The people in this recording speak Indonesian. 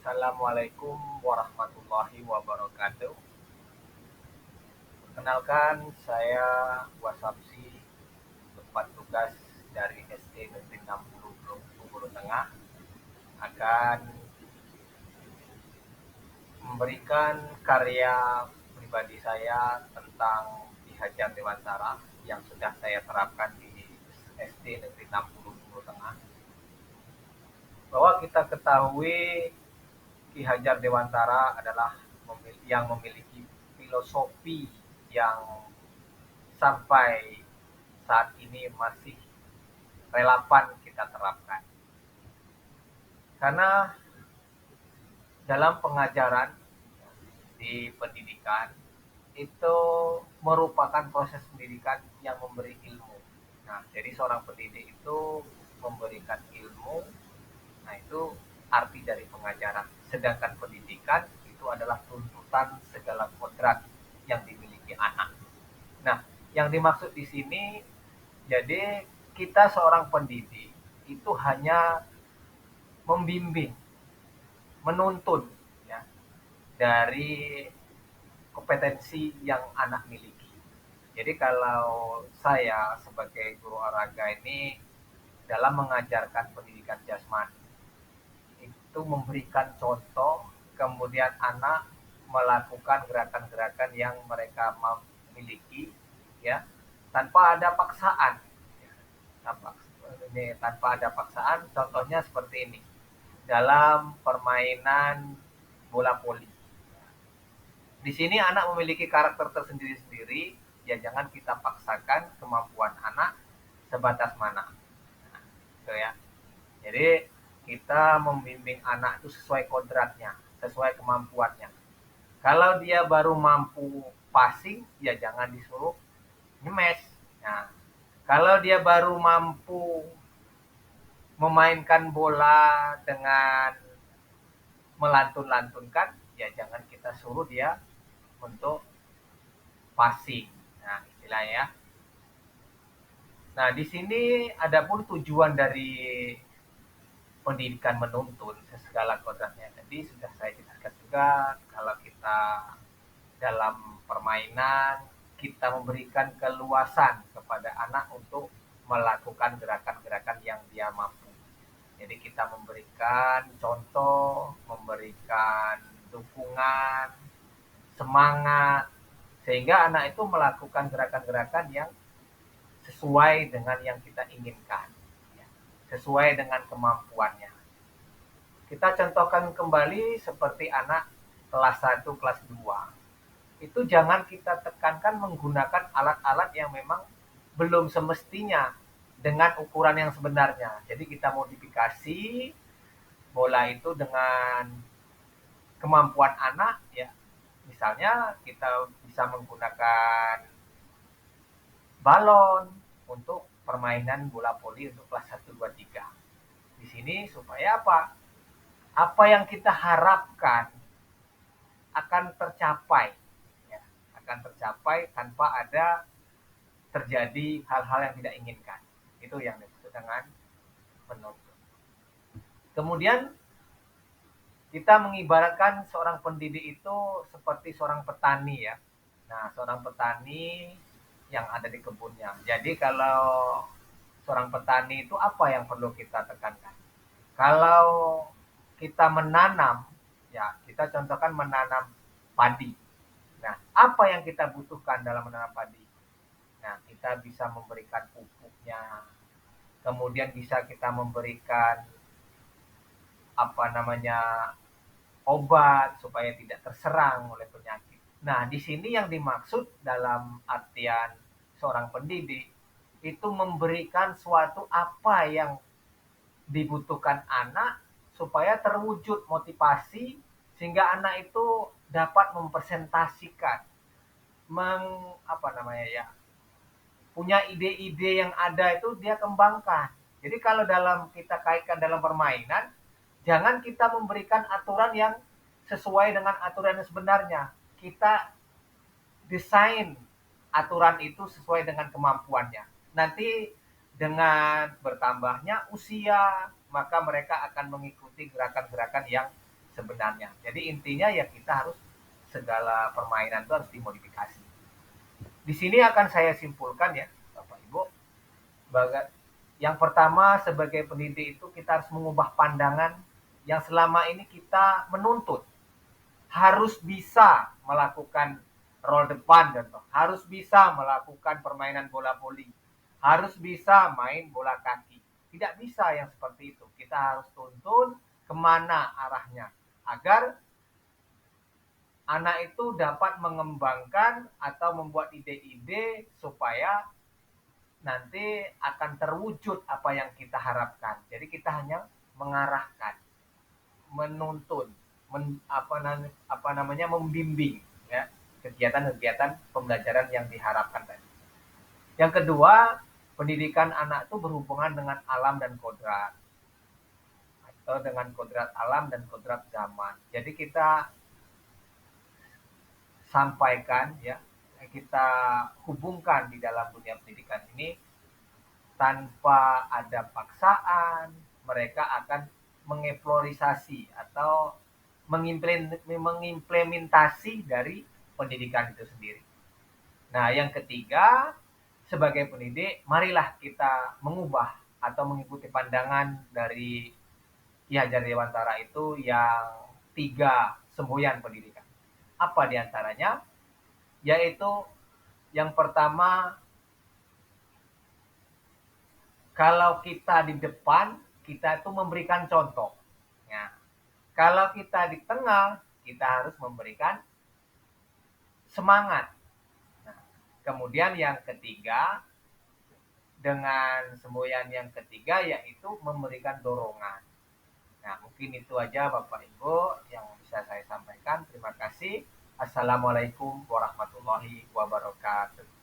Assalamualaikum warahmatullahi wabarakatuh. Perkenalkan, saya Wasapsi, tempat tugas dari SD Negeri 60 Bengkulu Tengah, akan memberikan karya pribadi saya tentang Ki Hajar Dewantara yang sudah saya terapkan di SD Negeri 60 Bengkulu Tengah. Bahwa kita ketahui Ki Hajar Dewantara adalah yang memiliki filosofi yang sampai saat ini masih relevan kita terapkan. Karena dalam pengajaran di pendidikan itu merupakan proses pendidikan yang memberi ilmu. Nah, jadi seorang pendidik itu memberikan ilmu. Nah, itu arti dari pengajaran. Sedangkan pendidikan itu adalah tuntutan segala kodrat yang dimiliki anak. Nah, yang dimaksud di sini, jadi kita seorang pendidik itu hanya membimbing, menuntun ya, dari kompetensi yang anak miliki. Jadi kalau saya sebagai guru olahraga ini dalam mengajarkan pendidikan jasmani itu memberikan contoh, kemudian anak melakukan gerakan-gerakan yang mereka miliki ya, tanpa ada paksaan. Tanpa, tanpa ada paksaan, contohnya seperti ini. Dalam permainan bola voli. Di sini anak memiliki karakter tersendiri-sendiri, ya jangan kita paksakan kemampuan anak sebatas mana. Nah, gitu ya. Jadi kita membimbing anak itu sesuai kodratnya, sesuai kemampuannya. Kalau dia baru mampu passing, ya jangan disuruh nyemes. Nah, kalau dia baru mampu memainkan bola dengan melantun-lantunkan, ya jangan kita suruh dia untuk passing. Nah, istilahnya ya. Nah, di sini ada pun tujuan dari pendidikan menuntun segala kodratnya. Jadi sudah saya jelaskan juga, kalau kita dalam permainan kita memberikan keluasan kepada anak untuk melakukan gerakan-gerakan yang dia mampu. Jadi kita memberikan contoh, memberikan dukungan, semangat, sehingga anak itu melakukan gerakan-gerakan yang sesuai dengan yang kita inginkan, sesuai dengan kemampuannya. Kita contohkan kembali seperti anak kelas 1, kelas 2. Itu jangan kita tekankan menggunakan alat-alat yang memang belum semestinya dengan ukuran yang sebenarnya. Jadi kita modifikasi bola itu dengan kemampuan anak ya. Misalnya kita bisa menggunakan balon untuk permainan bola voli untuk kelas 1, 2, 3. Di sini supaya apa? Apa yang kita harapkan akan tercapai. Ya, akan tercapai tanpa ada terjadi hal-hal yang tidak inginkan. Itu yang disebut dengan menuntut. Kemudian kita mengibaratkan seorang pendidik itu seperti seorang petani ya. Nah, seorang petani yang ada di kebunnya. Jadi kalau seorang petani itu apa yang perlu kita tekankan? Kalau kita menanam, ya kita contohkan menanam padi. Nah, apa yang kita butuhkan dalam menanam padi? Nah, kita bisa memberikan pupuknya, kemudian bisa kita memberikan apa namanya obat supaya tidak terserang oleh penyakit. Nah, di sini yang dimaksud dalam artian seorang pendidik itu memberikan suatu apa yang dibutuhkan anak supaya terwujud motivasi sehingga anak itu dapat mempresentasikan apa namanya ya, punya ide-ide yang ada itu dia kembangkan. Jadi kalau dalam kita kaitkan dalam permainan, jangan kita memberikan aturan yang sesuai dengan aturan yang sebenarnya. Kita desain aturan itu sesuai dengan kemampuannya. Nanti dengan bertambahnya usia, maka mereka akan mengikuti gerakan-gerakan yang sebenarnya. Jadi intinya ya kita harus segala permainan itu harus dimodifikasi. Di sini akan saya simpulkan ya, Bapak Ibu, yang pertama sebagai pendidik itu kita harus mengubah pandangan yang selama ini kita menuntut harus bisa melakukan roll depan contoh, harus bisa melakukan permainan bola voli, harus bisa main bola kaki. Tidak bisa yang seperti itu. Kita harus tuntun kemana arahnya agar anak itu dapat mengembangkan atau membuat ide-ide supaya nanti akan terwujud apa yang kita harapkan. Jadi kita hanya mengarahkan, menuntun, apa namanya membimbing ya kegiatan-kegiatan pembelajaran yang diharapkan tadi. Yang kedua, pendidikan anak itu berhubungan dengan alam dan kodrat atau dengan kodrat alam dan kodrat zaman. Jadi kita sampaikan ya, kita hubungkan di dalam dunia pendidikan ini tanpa ada paksaan, mereka akan mengeksplorasi atau mengimplementasi dari pendidikan itu sendiri. Nah, yang ketiga, sebagai pendidik, marilah kita mengubah atau mengikuti pandangan dari Ki Hajar Dewantara itu yang 3 semboyan pendidikan. Apa diantaranya? Yaitu yang pertama, kalau kita di depan, kita itu memberikan contoh. Ya. Kalau kita di tengah, kita harus memberikan semangat. Nah, kemudian yang ketiga, dengan semboyan yang ketiga yaitu memberikan dorongan. Nah, mungkin itu aja Bapak Ibu yang bisa saya sampaikan. Terima kasih. Assalamualaikum warahmatullahi wabarakatuh.